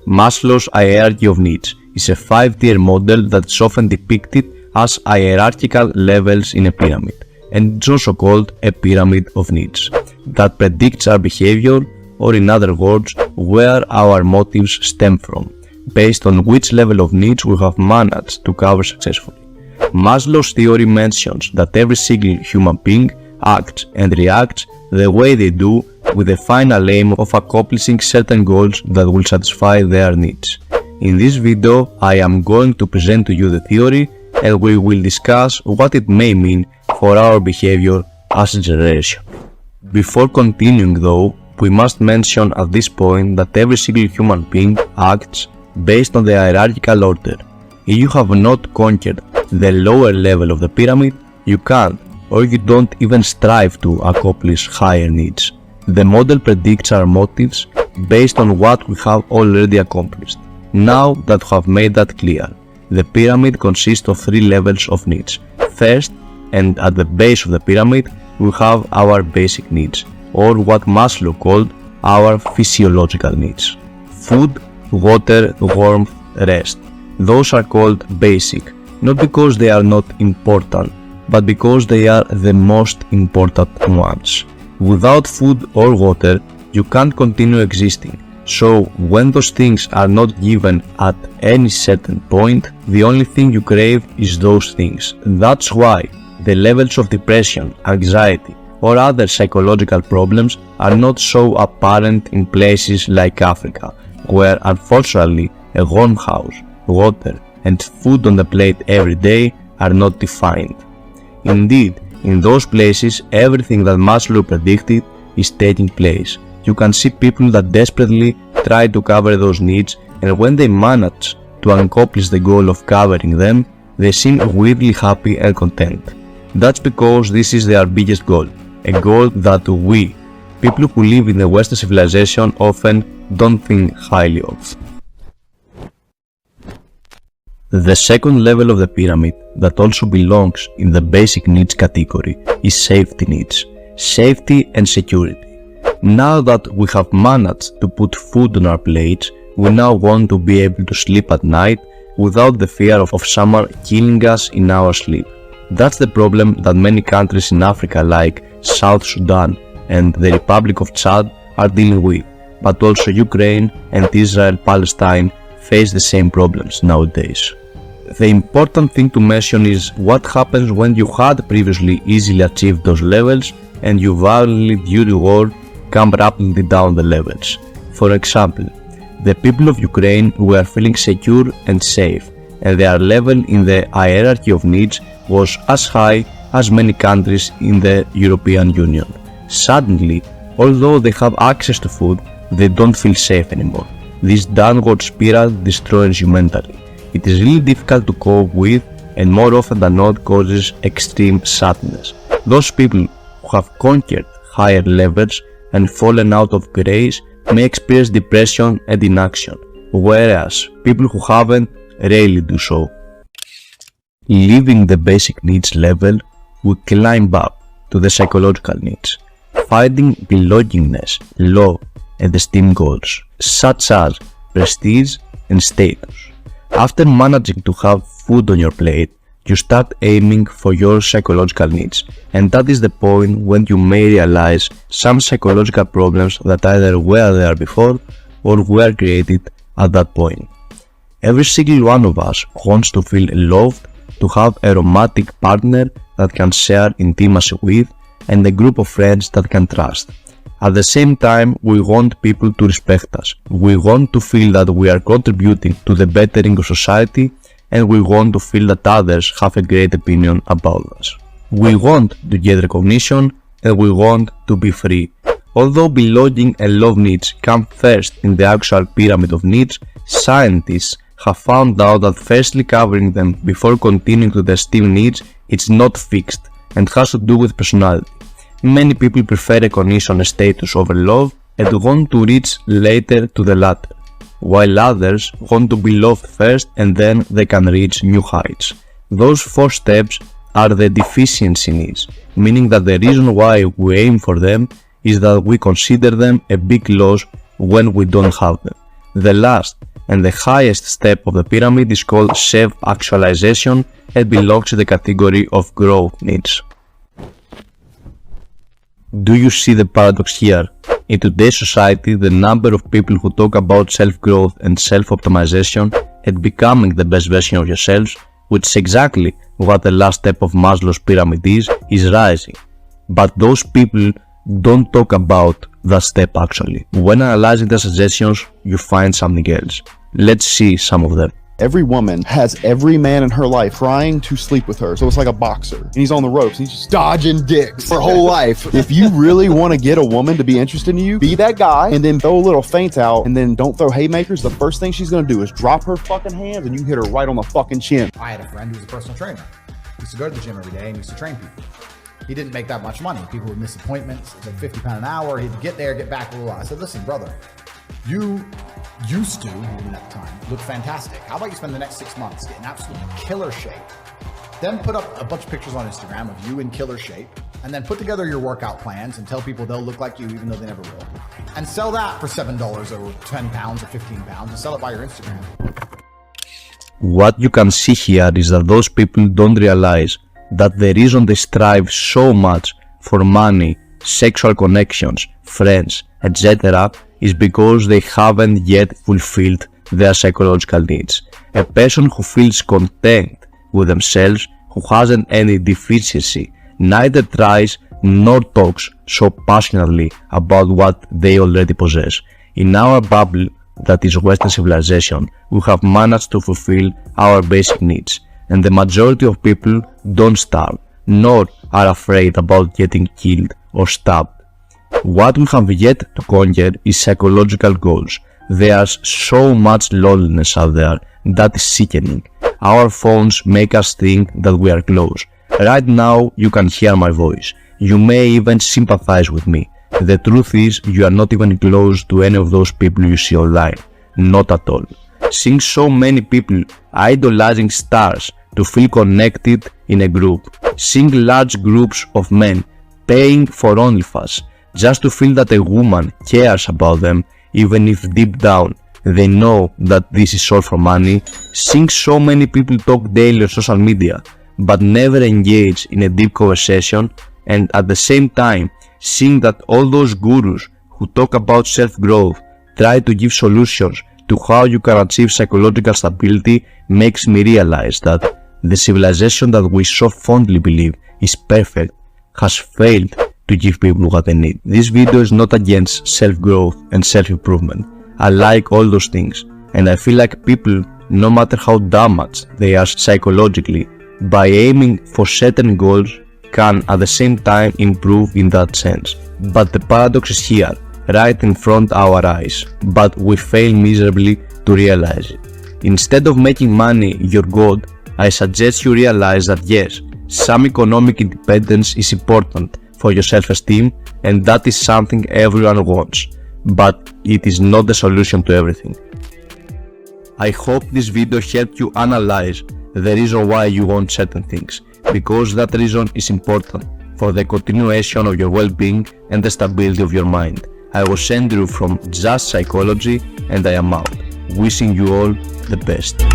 Maslow's hierarchy of needs is a 5-tier model that is often depicted as hierarchical levels in a pyramid, and it's also called a pyramid of needs that predicts our behavior, or in other words, where our motives stem from, based on which level of needs we have managed to cover successfully. Maslow's theory mentions that every single human being acts and reacts the way they do with the final aim of accomplishing certain goals that will satisfy their needs. In this video, I am going to present to you the theory, and we will discuss what it may mean for our behavior as a generation. Before continuing though, we must mention at this point that every single human being acts based on the hierarchical order. If you have not conquered the lower level of the pyramid, you can't, or you don't even strive to accomplish higher needs. The model predicts our motives based on what we have already accomplished. Now that we have made that clear, the pyramid consists of 3 levels of needs. First, and at the base of the pyramid, we have our basic needs, or what Maslow called our physiological needs. Food, water, warmth, rest. Those are called basic, not because they are not important, but because they are the most important ones. Without food or water, you can't continue existing. So when those things are not given at any certain point, the only thing you crave is those things. That's why the levels of depression, anxiety, or other psychological problems are not so apparent in places like Africa, where unfortunately a warm house, water, and food on the plate every day are not defined. Indeed, in those places, everything that Maslow predicted is taking place. You can see people that desperately try to cover those needs, and when they manage to accomplish the goal of covering them, they seem weirdly happy and content. That's because this is their biggest goal, a goal that we, people who live in the Western civilization, often don't think highly of. The second level of the pyramid that also belongs in the basic needs category is safety needs, safety and security. Now that we have managed to put food on our plates, we now want to be able to sleep at night without the fear of someone killing us in our sleep. That's the problem that many countries in Africa like South Sudan and the Republic of Chad are dealing with, but also Ukraine and Israel-Palestine face the same problems nowadays. The important thing to mention is what happens when you had previously easily achieved those levels and you violently, due to war, come rapidly down the levels. For example, the people of Ukraine were feeling secure and safe, and their level in the hierarchy of needs was as high as many countries in the European Union. Suddenly, although they have access to food, they don't feel safe anymore. This downward spiral destroys you mentally. It is really difficult to cope with, and more often than not causes extreme sadness. Those people who have conquered higher levels and fallen out of grace may experience depression and inaction, whereas people who haven't rarely do so. Leaving the basic needs level, we climb up to the psychological needs, finding belongingness, love, and esteem goals, such as prestige and status. After managing to have food on your plate, you start aiming for your psychological needs, and that is the point when you may realize some psychological problems that either were there before or were created at that point. Every single one of us wants to feel loved, to have a romantic partner that can share intimacy with, and a group of friends that can trust. At the same time, we want people to respect us. We want to feel that we are contributing to the bettering of society, and we want to feel that others have a great opinion about us. We want to get recognition, and we want to be free. Although belonging and love needs come first in the actual pyramid of needs, scientists have found out that firstly covering them before continuing to the esteem needs is not fixed and has to do with personality. Many people prefer recognition and status over love and want to reach later to the latter, while others want to be loved first and then they can reach new heights. Those 4 steps are the deficiency needs, meaning that the reason why we aim for them is that we consider them a big loss when we don't have them. The last and the highest step of the pyramid is called self-actualization and belongs to the category of growth needs. Do you see the paradox here? In today's society, the number of people who talk about self-growth and self-optimization and becoming the best version of yourselves, which is exactly what the last step of Maslow's pyramid is rising. But those people don't talk about that step actually. When analyzing the suggestions, you find something else. Let's see some of them. Every woman has every man in her life trying to sleep with her. So it's like a boxer. And he's on the ropes. And he's just dodging dicks for her whole life. If you really want to get a woman to be interested in you, be that guy and then throw a little feint out and then don't throw haymakers. The first thing she's going to do is drop her fucking hands and you hit her right on the fucking chin. I had a friend who was a personal trainer. He used to go to the gym every day and used to train people. He didn't make that much money. People would miss appointments. It was like £50 an hour. He'd get there, get back, blah, blah, blah. I said, listen, brother, you used to, even at the time, look fantastic. How about you spend the next 6 months getting absolute killer shape? Then put up a bunch of pictures on Instagram of you in killer shape, and then put together your workout plans and tell people they'll look like you even though they never will. And sell that for $7 or 10 pounds or 15 pounds and sell it by your Instagram. What you can see here is that those people don't realize that the reason they strive so much for money, sexual connections, friends, etc. is because they haven't yet fulfilled their psychological needs. A person who feels content with themselves, who hasn't any deficiency, neither tries nor talks so passionately about what they already possess. In our bubble, that is Western civilization, we have managed to fulfill our basic needs, and the majority of people don't starve, nor are afraid about getting killed or stabbed. What we have yet to conquer is psychological goals. There's so much loneliness out there that is sickening. Our phones make us think that we are close. Right now you can hear my voice. You may even sympathize with me. The truth is, you are not even close to any of those people you see online. Not at all. Seeing so many people idolizing stars to feel connected in a group. Seeing large groups of men paying for OnlyFans just to feel that a woman cares about them, even if deep down they know that this is all for money. Seeing so many people talk daily on social media but never engage in a deep conversation, and at the same time seeing that all those gurus who talk about self-growth try to give solutions to how you can achieve psychological stability makes me realize that the civilization that we so fondly believe is perfect has failed to give people what they need. This video is not against self-growth and self-improvement. I like all those things, and I feel like people, no matter how damaged they are psychologically, by aiming for certain goals can at the same time improve in that sense. But the paradox is here, right in front of our eyes, but we fail miserably to realize it. Instead of making money your god, I suggest you realize that yes, some economic independence is important for your self-esteem, and that is something everyone wants, but it is not the solution to everything. I hope this video helped you analyze the reason why you want certain things, because that reason is important for the continuation of your well-being and the stability of your mind. I was Andrew from Just Psychology, and I am out. Wishing you all the best.